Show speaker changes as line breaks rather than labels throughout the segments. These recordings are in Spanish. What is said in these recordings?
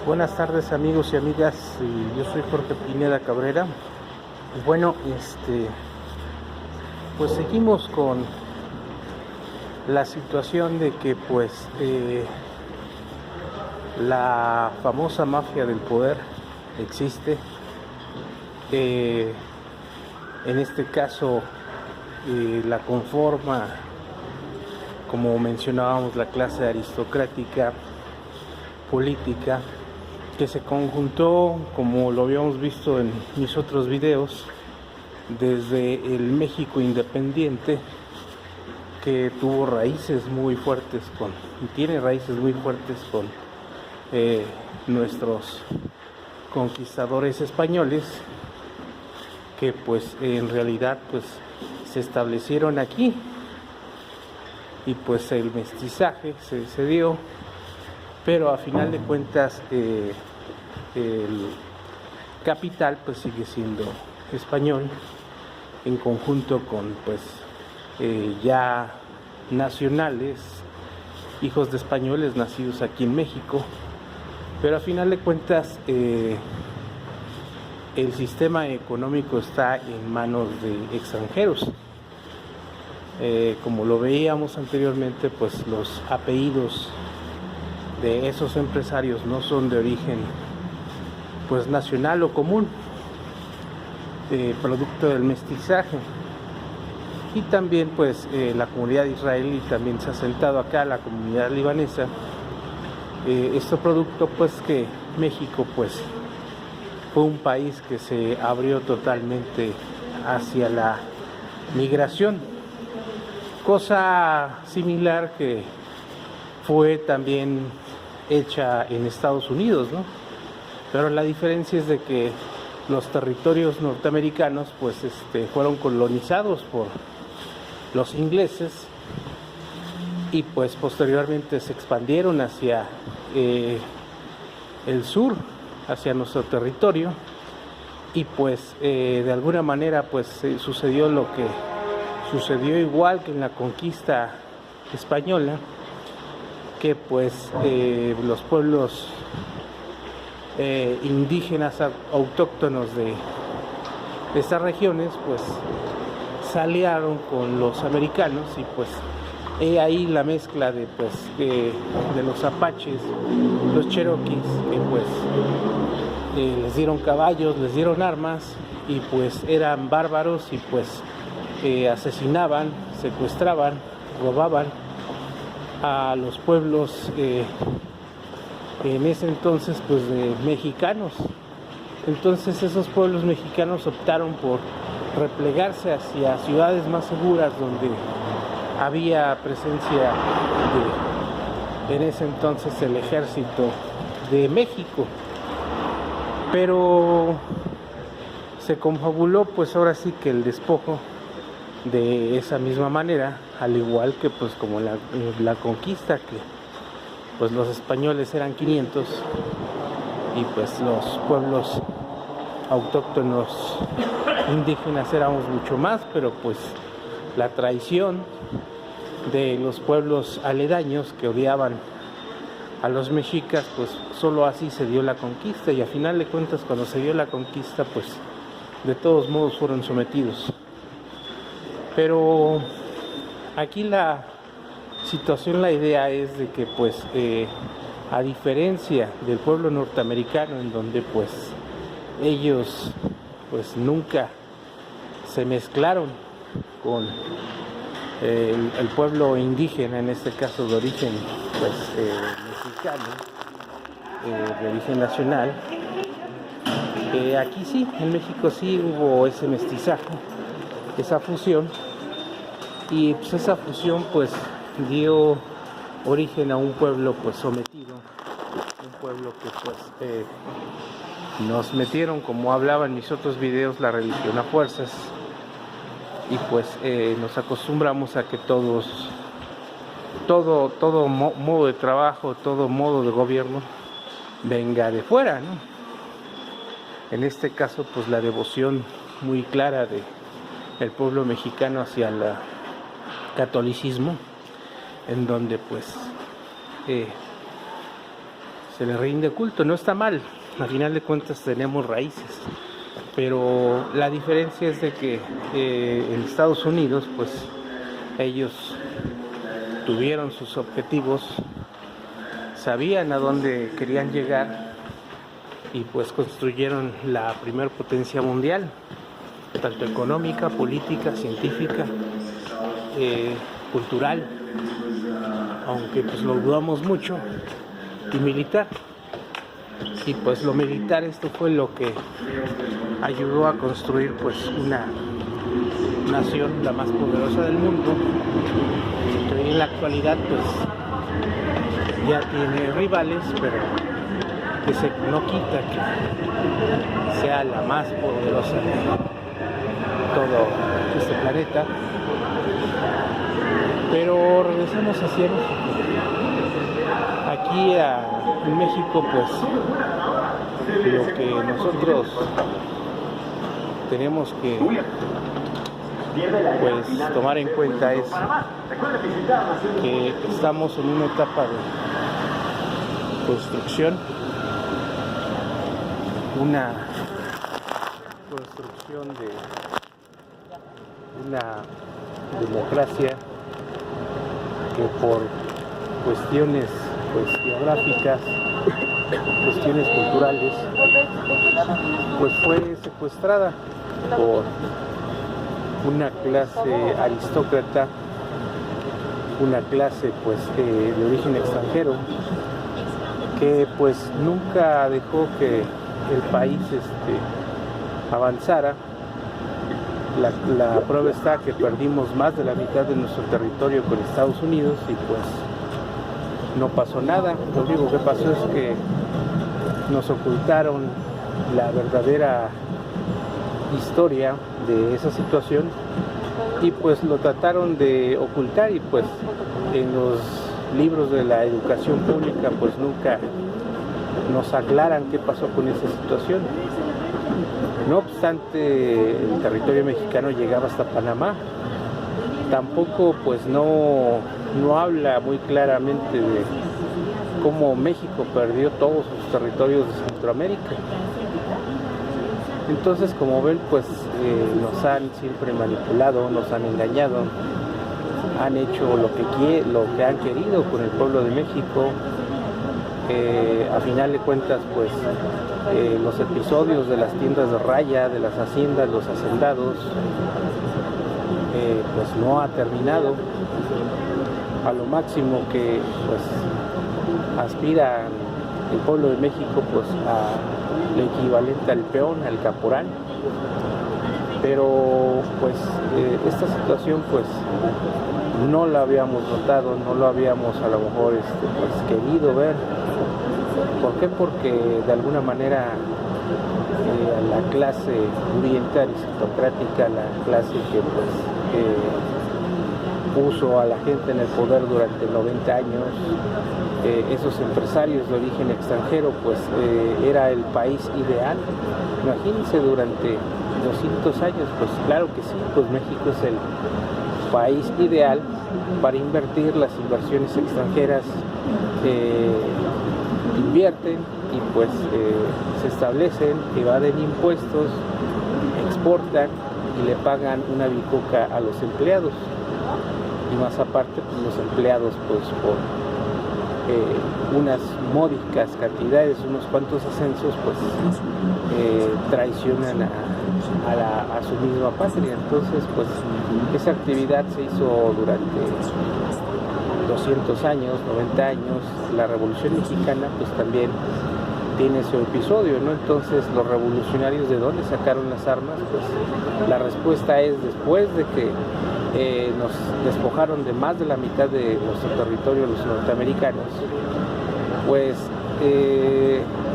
Buenas tardes amigos y amigas, yo soy Jorge Pineda Cabrera. Y bueno, pues seguimos con la situación de que la famosa mafia del poder existe. En este caso la conforma, como mencionábamos, la clase aristocrática política, que se conjuntó, como lo habíamos visto en mis otros videos, desde el México independiente, que tuvo raíces muy fuertes y tiene raíces muy fuertes con nuestros conquistadores españoles, que pues en realidad pues se establecieron aquí, y pues el mestizaje se dio, pero a final de cuentas el capital pues sigue siendo español, en conjunto con ya nacionales, hijos de españoles nacidos aquí en México. Pero a final de cuentas el sistema económico está en manos de extranjeros. Como lo veíamos anteriormente, pues los apellidos de esos empresarios no son de origen pues nacional o común, producto del mestizaje. Y también pues la comunidad israelí también se ha asentado acá, la comunidad libanesa. Esto producto pues que México pues fue un país que se abrió totalmente hacia la migración, cosa similar que fue también hecha en Estados Unidos, ¿no? Pero la diferencia es de que los territorios norteamericanos pues fueron colonizados por los ingleses, y pues posteriormente se expandieron hacia el sur, hacia nuestro territorio, y pues de alguna manera pues sucedió lo que sucedió igual que en la conquista española, que pues los pueblos indígenas autóctonos de estas regiones pues se con los americanos, y pues ahí la mezcla de los apaches, los cherokees, que pues les dieron caballos, les dieron armas, y pues eran bárbaros, y pues asesinaban, secuestraban, robaban a los pueblos en ese entonces pues de mexicanos. Entonces esos pueblos mexicanos optaron por replegarse hacia ciudades más seguras, donde había presencia en ese entonces el ejército de México. Pero se confabuló pues ahora sí que el despojo de esa misma manera, al igual que pues como la conquista, que pues los españoles eran 500 y pues los pueblos autóctonos indígenas éramos mucho más, pero pues la traición de los pueblos aledaños que odiaban a los mexicas, pues solo así se dio la conquista, y a final de cuentas cuando se dio la conquista pues de todos modos fueron sometidos. Pero aquí la situación, la idea es de que pues a diferencia del pueblo norteamericano, en donde pues ellos pues nunca se mezclaron con el pueblo indígena, en este caso de origen pues mexicano, de origen nacional. Aquí sí, en México sí hubo ese mestizaje, esa fusión, y pues esa fusión pues dio origen a un pueblo pues sometido, un pueblo que pues nos metieron, como hablaba en mis otros videos, la religión a fuerzas, y pues nos acostumbramos a que todo modo de trabajo, todo modo de gobierno venga de fuera, ¿no? En este caso pues la devoción muy clara del pueblo mexicano hacia el catolicismo, en donde pues se le rinde culto. No está mal, al final de cuentas tenemos raíces, pero la diferencia es de que en Estados Unidos pues ellos tuvieron sus objetivos, sabían a dónde querían llegar y pues construyeron la primer potencia mundial, tanto económica, política, científica, cultural, aunque pues lo dudamos mucho, y militar. Y pues lo militar, esto fue lo que ayudó a construir pues una nación, la más poderosa del mundo, que hoy en la actualidad pues ya tiene rivales, pero que no quita que sea la más poderosa de todo este planeta. Pero regresamos hacia México. Aquí en México pues lo que nosotros tenemos que pues tomar en cuenta es que estamos en una etapa de construcción, una construcción de una democracia que por cuestiones pues geográficas, cuestiones culturales, pues fue secuestrada por una clase aristócrata, una clase pues de origen extranjero, que pues nunca dejó que el país avanzara. La prueba está que perdimos más de la mitad de nuestro territorio con Estados Unidos y pues no pasó nada. Lo único que pasó es que nos ocultaron la verdadera historia de esa situación y pues lo trataron de ocultar, y pues en los libros de la educación pública pues nunca nos aclaran qué pasó con esa situación. No obstante, el territorio mexicano llegaba hasta Panamá. Tampoco pues no habla muy claramente de cómo México perdió todos sus territorios de Centroamérica. Entonces, como ven, pues nos han siempre manipulado, nos han engañado, han hecho lo que han querido con el pueblo de México. A final de cuentas, pues los episodios de las tiendas de raya, de las haciendas, los hacendados, pues no ha terminado. A lo máximo que pues aspira el pueblo de México pues a lo equivalente al peón, al caporal. Pero pues esta situación pues no la habíamos notado, no lo habíamos a lo mejor pues querido ver. ¿Por qué? Porque de alguna manera la clase oriental aristocrática, la clase que pues puso a la gente en el poder durante 90 años, esos empresarios de origen extranjero, pues era el país ideal. Imagínense, durante 200 años, pues claro que sí, pues México es el país ideal para invertir. Las inversiones extranjeras invierten y pues se establecen, evaden impuestos, exportan y le pagan una bicoca a los empleados. Y más aparte, pues los empleados pues por unas módicas cantidades, unos cuantos ascensos, pues traicionan a su misma patria. Entonces pues esa actividad se hizo durante 200 años, 90 años. La Revolución Mexicana pues también tiene su episodio, ¿no? Entonces, los revolucionarios, ¿de dónde sacaron las armas? Pues la respuesta es después de que nos despojaron de más de la mitad de nuestro territorio los norteamericanos, pues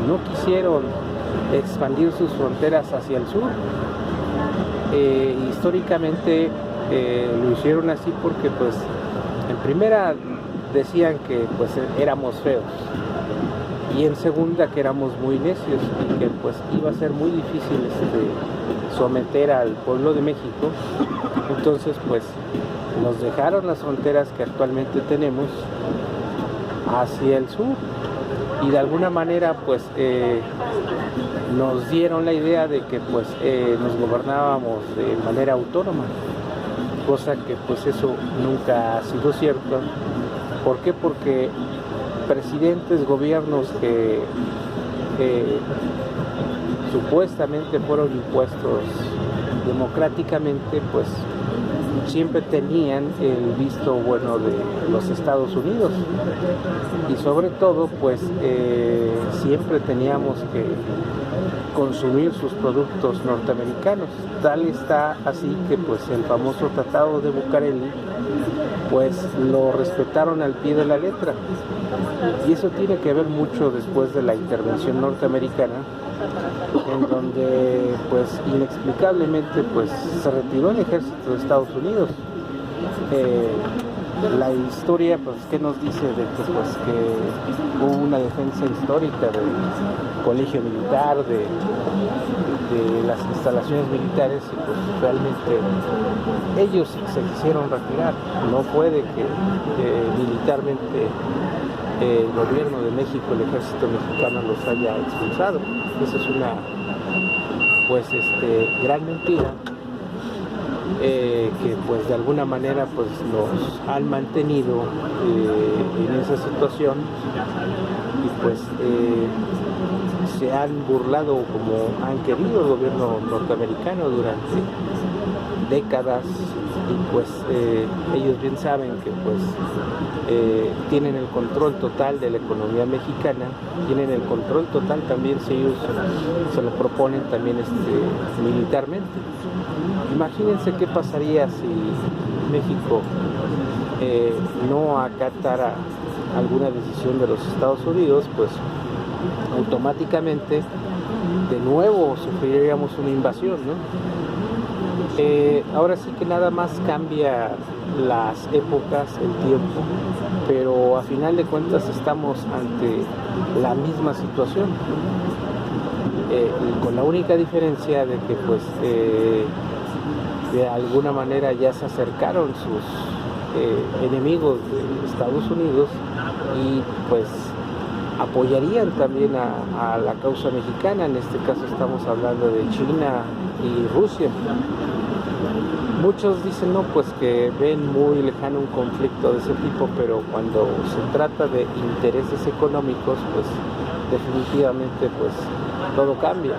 no quisieron expandir sus fronteras hacia el sur. Históricamente lo hicieron así porque pues en primera decían que pues éramos feos, y en segunda que éramos muy necios y que pues iba a ser muy difícil someter al pueblo de México. Entonces pues nos dejaron las fronteras que actualmente tenemos hacia el sur, y de alguna manera pues nos dieron la idea de que pues nos gobernábamos de manera autónoma, cosa que pues eso nunca ha sido cierto. ¿Por qué? Porque presidentes, gobiernos que supuestamente fueron impuestos democráticamente, pues siempre tenían el visto bueno de los Estados Unidos, y sobre todo pues siempre teníamos que consumir sus productos norteamericanos. Tal está así que pues el famoso Tratado de Bucareli pues lo respetaron al pie de la letra, y eso tiene que ver mucho después de la intervención norteamericana, en donde pues inexplicablemente pues se retiró el ejército de Estados Unidos. La historia pues qué nos dice de que pues que hubo una defensa histórica del colegio militar, de las instalaciones militares, y pues realmente ellos se quisieron retirar. No puede que militarmente el gobierno de México, el ejército mexicano los haya expulsado. Esa es una pues gran mentira, que pues de alguna manera pues nos han mantenido en esa situación, y pues se han burlado como han querido el gobierno norteamericano durante décadas, y pues ellos bien saben que pues tienen el control total de la economía mexicana, tienen el control total también si ellos se lo proponen también militarmente. Imagínense qué pasaría si México no acatara alguna decisión de los Estados Unidos, pues automáticamente de nuevo sufriríamos una invasión, ¿no? Ahora sí que nada más cambia las épocas, el tiempo, pero a final de cuentas estamos ante la misma situación, con la única diferencia de que pues de alguna manera ya se acercaron sus enemigos de Estados Unidos, y pues apoyarían también a la causa mexicana. En este caso estamos hablando de China y Rusia. Muchos dicen no, pues que ven muy lejano un conflicto de ese tipo, pero cuando se trata de intereses económicos, pues definitivamente pues todo cambia.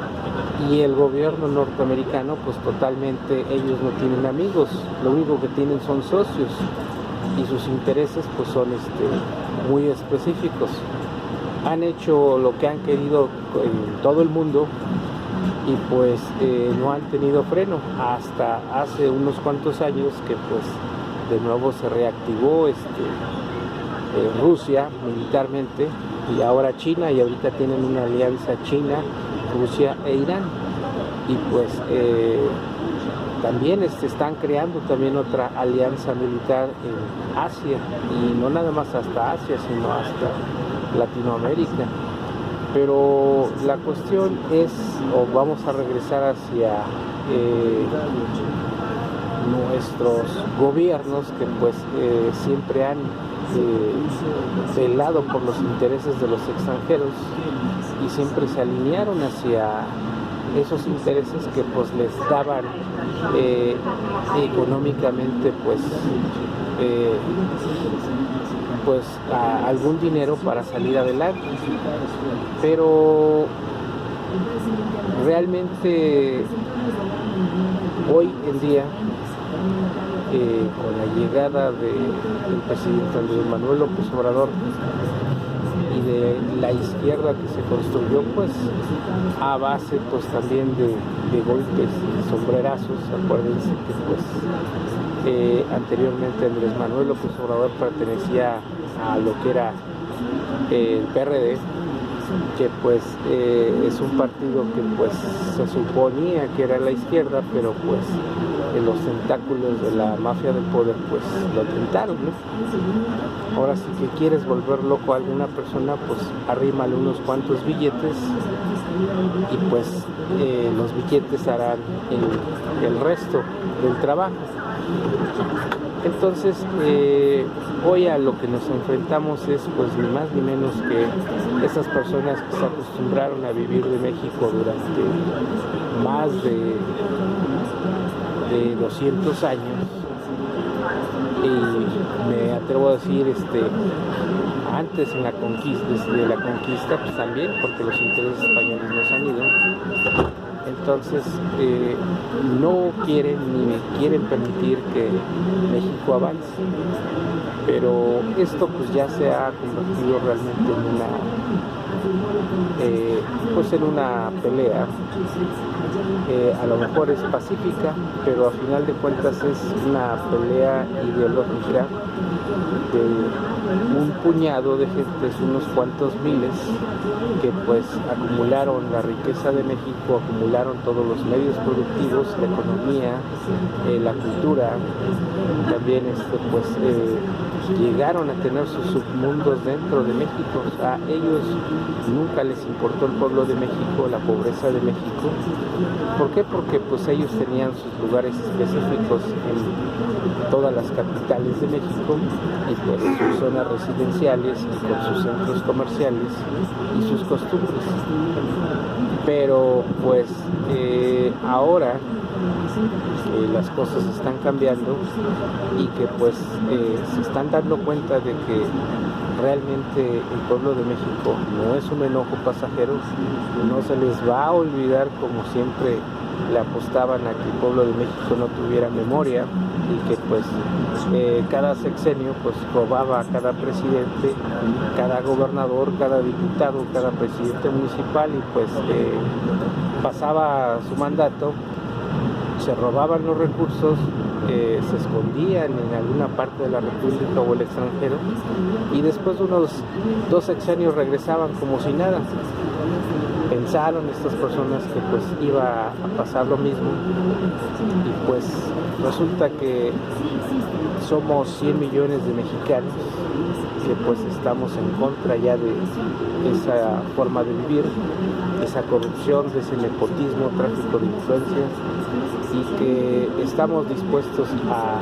Y el gobierno norteamericano pues totalmente, ellos no tienen amigos, lo único que tienen son socios, y sus intereses pues son muy específicos. Han hecho lo que han querido en todo el mundo, y pues no han tenido freno hasta hace unos cuantos años que pues de nuevo se reactivó Rusia militarmente, y ahora China, y ahorita tienen una alianza China, Rusia e Irán, y pues también están creando también otra alianza militar en Asia, y no nada más hasta Asia, sino hasta Latinoamérica. Pero la cuestión es, o vamos a regresar hacia nuestros gobiernos, que pues siempre han velado por los intereses de los extranjeros, y siempre se alinearon hacia esos intereses que pues les daban económicamente pues algún dinero para salir adelante. Pero realmente hoy en día, con la llegada del presidente Andrés Manuel López Obrador y de la izquierda que se construyó pues a base pues también de golpes y sombrerazos. Acuérdense que pues anteriormente Andrés Manuel López Obrador pertenecía a lo que era el PRD, que pues es un partido que pues se suponía que era la izquierda, pero pues en los tentáculos de la mafia del poder pues lo tentaron, ¿no? Ahora, si que quieres volver loco a alguna persona, pues arrímale unos cuantos billetes, y pues los billetes harán el resto del trabajo. Entonces, hoy a lo que nos enfrentamos es pues ni más ni menos que esas personas que se acostumbraron a vivir de México durante más de 200 años, y me atrevo a decir antes en la conquista, desde la conquista pues también, porque los intereses españoles nos han ido. Entonces no quieren ni quieren permitir que México avance, pero esto pues ya se ha convertido realmente en una pelea. A lo mejor es pacífica, pero a final de cuentas es una pelea ideológica de un puñado de gentes, unos cuantos miles, que pues acumularon la riqueza de México, acumularon todos los medios productivos, la economía, la cultura, también llegaron a tener sus submundos dentro de México. A ellos nunca les importó el pueblo de México, la pobreza de México. ¿Por qué? Porque pues ellos tenían sus lugares específicos en todas las capitales de México, y pues sus zonas residenciales y con sus centros comerciales y sus costumbres. Pero pues ahora las cosas están cambiando y que pues se están dando cuenta de que realmente el pueblo de México no es un enojo pasajero, no se les va a olvidar como siempre le apostaban a que el pueblo de México no tuviera memoria, y que pues cada sexenio pues robaba a cada presidente, cada gobernador, cada diputado, cada presidente municipal, y pues pasaba su mandato, se robaban los recursos, se escondían en alguna parte de la República o el extranjero, y después de unos 2 sexenios regresaban como si nada. Pensaron estas personas que pues iba a pasar lo mismo, y pues resulta que somos 100 millones de mexicanos que pues estamos en contra ya de esa forma de vivir, esa corrupción, de ese nepotismo, tráfico de influencias, y que estamos dispuestos a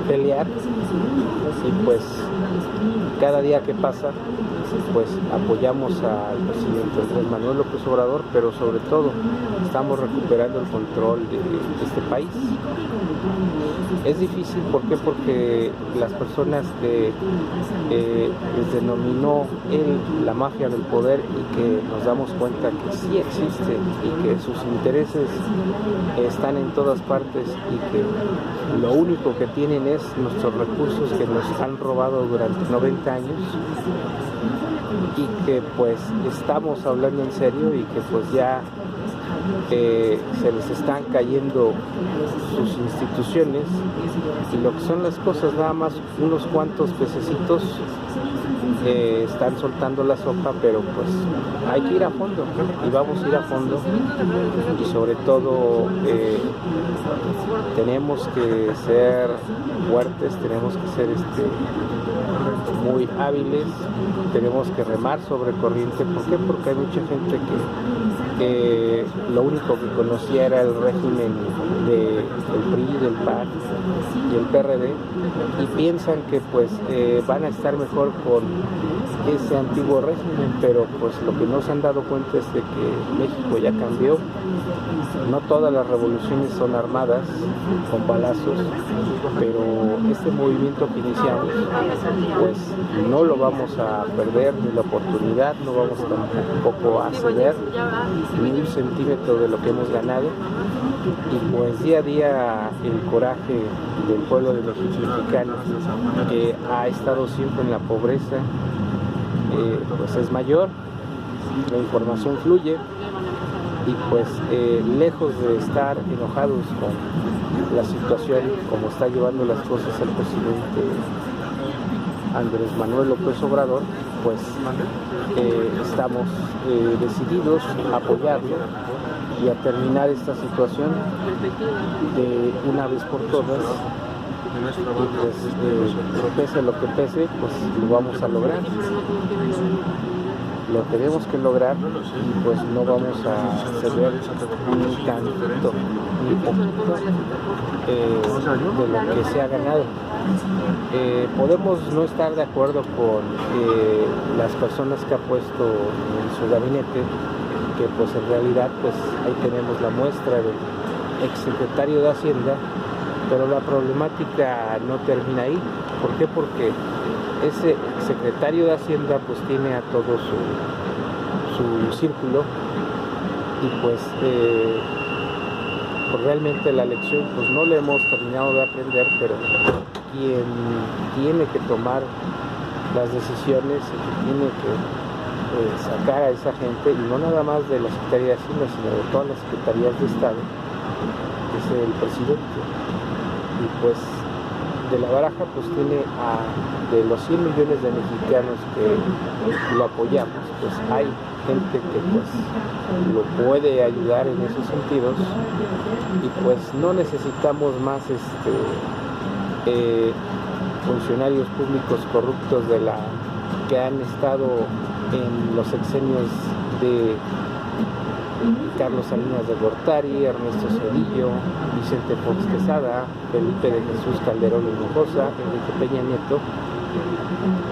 pelear, y pues cada día que pasa pues apoyamos al presidente Andrés Manuel López Obrador, pero sobre todo estamos recuperando el control de este país. Es difícil, ¿por qué? Porque las personas que les denominó él la mafia del poder, y que nos damos cuenta que sí existe y que sus intereses están en todas partes, y que lo único que tienen es nuestros recursos que nos han robado durante 90 años, y que pues estamos hablando en serio, y que pues ya se les están cayendo sus instituciones, y lo que son las cosas, nada más unos cuantos pececitos están soltando la sopa, pero pues hay que ir a fondo, y vamos a ir a fondo, y sobre todo tenemos que ser fuertes, tenemos que ser muy hábiles, tenemos que remar sobre corriente. ¿Por qué? Porque hay mucha gente que lo único que conocía era el régimen del PRI, del PAN y el PRD, y piensan que pues van a estar mejor con ese antiguo régimen, pero pues lo que no se han dado cuenta es de que México ya cambió. No todas las revoluciones son armadas con balazos, pero este movimiento que iniciamos pues no lo vamos a perder, ni la oportunidad, no vamos tampoco a ceder ni un centímetro de lo que hemos ganado, y pues día a día el coraje del pueblo de los mexicanos, que ha estado siempre en la pobreza, pues es mayor, la información fluye, y pues lejos de estar enojados con la situación como está llevando las cosas el presidente Andrés Manuel López Obrador, pues estamos decididos a apoyarlo y a terminar esta situación de una vez por todas, y pues pese a lo que pese, pues lo vamos a lograr. lo tenemos que lograr y pues no vamos a ceder ni tantito ni poquito de lo que se ha ganado. Podemos no estar de acuerdo con las personas que ha puesto en su gabinete, que pues en realidad pues ahí tenemos la muestra del exsecretario de Hacienda, pero la problemática no termina ahí. ¿Por qué? Porque ese secretario de Hacienda pues tiene a todo su círculo y pues realmente la lección pues no la hemos terminado de aprender, pero quien tiene que tomar las decisiones y que tiene que sacar a esa gente, y no nada más de la Secretaría de Hacienda, sino de todas las secretarías de Estado, es el presidente. Y pues de la baraja pues tiene de los 100 millones de mexicanos que lo apoyamos, pues hay gente que pues lo puede ayudar en esos sentidos, y pues no necesitamos más funcionarios públicos corruptos que han estado en los sexenios de Carlos Salinas de Gortari, Ernesto Zedillo, Vicente Fox Quesada, Felipe de Jesús Calderón Hinojosa, Enrique Peña Nieto,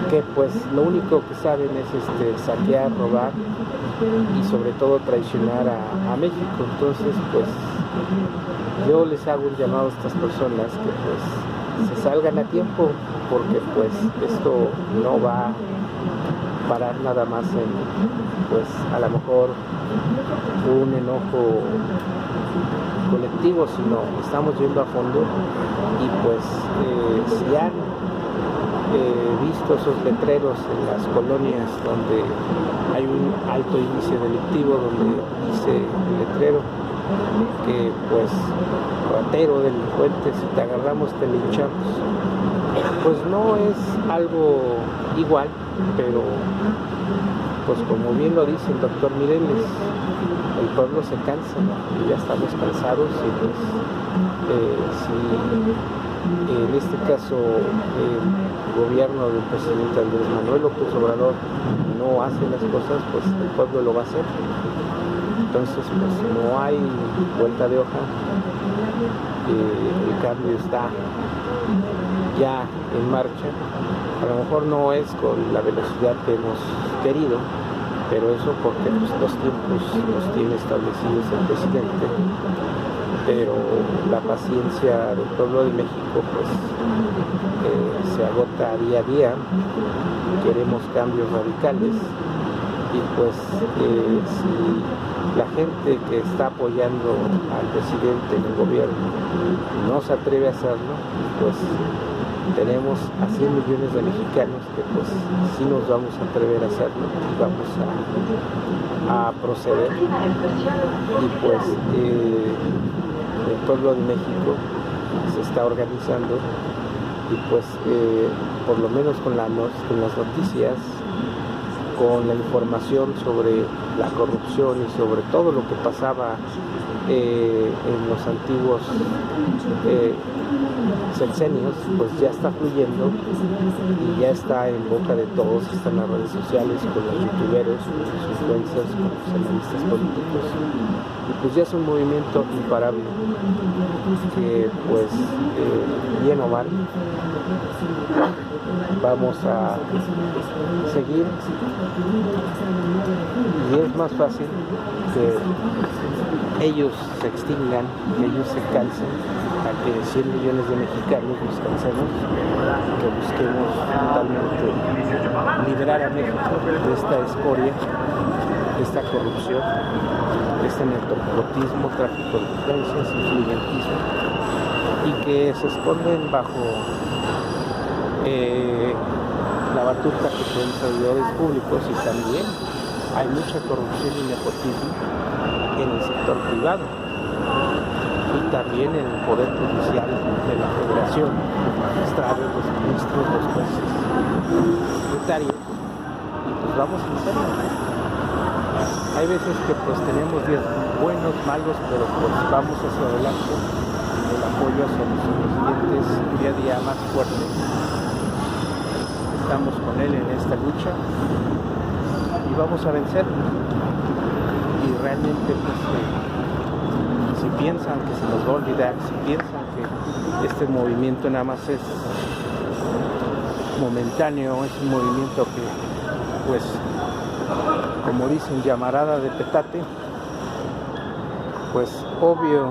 que pues lo único que saben es saquear, robar y sobre todo traicionar a México. Entonces pues yo les hago un llamado a estas personas que pues se salgan a tiempo, porque pues esto no va a parar nada más en pues a lo mejor un enojo colectivo, sino estamos yendo a fondo. Y pues si han visto esos letreros en las colonias donde hay un alto índice delictivo, donde dice el letrero que pues ratero, delincuente, si te agarramos te linchamos, pues no es algo igual, pero pues como bien lo dice el doctor Mireles, el pueblo se cansa, y ya estamos cansados. Y pues si en este caso el gobierno del presidente Andrés Manuel López Obrador no hace las cosas, pues el pueblo lo va a hacer. Entonces pues no hay vuelta de hoja, el cambio está ya en marcha. A lo mejor no es con la velocidad que hemos querido, pero eso porque pues, los tiempos los tiene establecidos el presidente, pero la paciencia del pueblo de México pues se agota día a día. Queremos cambios radicales, y pues si la gente que está apoyando al presidente en el gobierno no se atreve a hacerlo, pues tenemos a 100 millones de mexicanos que pues sí nos vamos a atrever a hacerlo y vamos a proceder. Y pues el pueblo de México se está organizando, y pues por lo menos con las noticias, con la información sobre la corrupción y sobre todo lo que pasaba en los antiguos sexenios, pues ya está fluyendo y ya está en boca de todos. Están las redes sociales, con los youtuberos, con los influencers, con los analistas políticos, y pues ya es un movimiento imparable que pues bien o mal vamos a seguir. Y es más fácil que ellos se extingan, que ellos se cansen, a que 100 millones de mexicanos nos cansemos, que busquemos totalmente liberar a México de esta escoria, de esta corrupción, de este nepotismo, tráfico de influencias, influyentismo, y que se esconden bajo la batuta que son servidores públicos. Y también hay mucha corrupción y nepotismo en el sector privado, y también en el poder judicial de la Federación, los magistrados, los ministros, los jueces, los secretarios. Y pues vamos a hacerlo. Hay veces que pues tenemos días buenos, malos, pero pues vamos hacia adelante. El apoyo hacia nuestros presidentes día a día más fuerte. Estamos con él en esta lucha, y y vamos a vencer. Y realmente pues si piensan que se nos va a olvidar, si piensan que este movimiento nada más es momentáneo, es un movimiento que pues como dicen llamarada de petate, pues obvio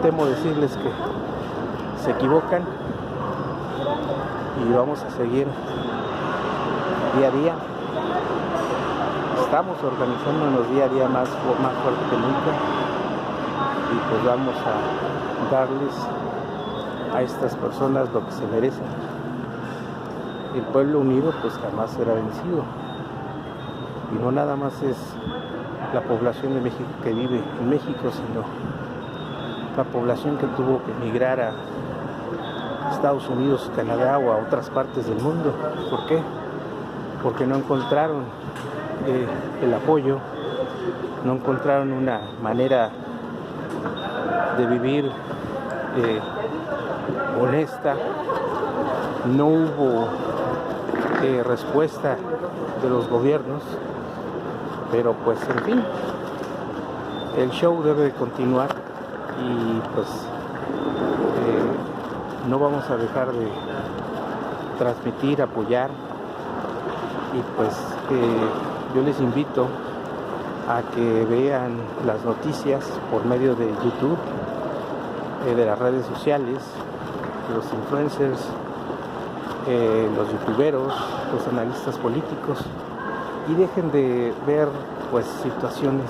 temo decirles que se equivocan y vamos a seguir día a día. Estamos organizándonos día a día más fuerte que nunca y pues vamos a darles a estas personas lo que se merecen. El pueblo unido pues jamás será vencido, y no nada más es la población de México que vive en México, sino la población que tuvo que emigrar a Estados Unidos, Canadá o a otras partes del mundo. ¿Por qué? Porque no encontraron el apoyo, no encontraron una manera de vivir honesta, no hubo respuesta de los gobiernos, pero pues en fin, el show debe continuar y pues no vamos a dejar de transmitir, apoyar, y pues yo les invito a que vean las noticias por medio de YouTube, de las redes sociales, los influencers, los youtuberos, los analistas políticos, y dejen de ver pues situaciones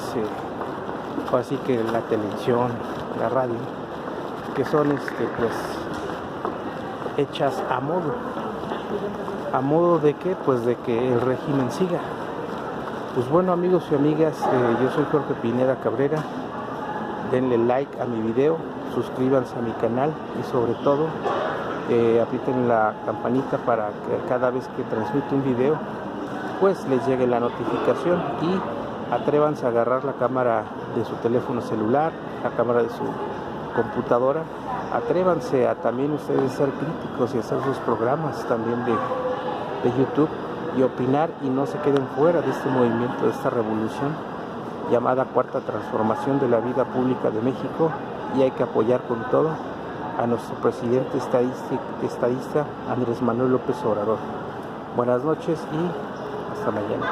así que la televisión, la radio, que son pues hechas a modo de que pues de que el régimen siga. Pues bueno, amigos y amigas, yo soy Jorge Pineda Cabrera. Denle like a mi video, suscríbanse a mi canal y sobre todo aprieten la campanita para que cada vez que transmito un video pues les llegue la notificación, y atrévanse a agarrar la cámara de su teléfono celular, la cámara de su computadora. Atrévanse a también ustedes ser críticos y hacer sus programas también de YouTube y opinar, y no se queden fuera de este movimiento, de esta revolución llamada Cuarta Transformación de la Vida Pública de México. Y hay que apoyar con todo a nuestro presidente estadista Andrés Manuel López Obrador. Buenas noches y hasta mañana.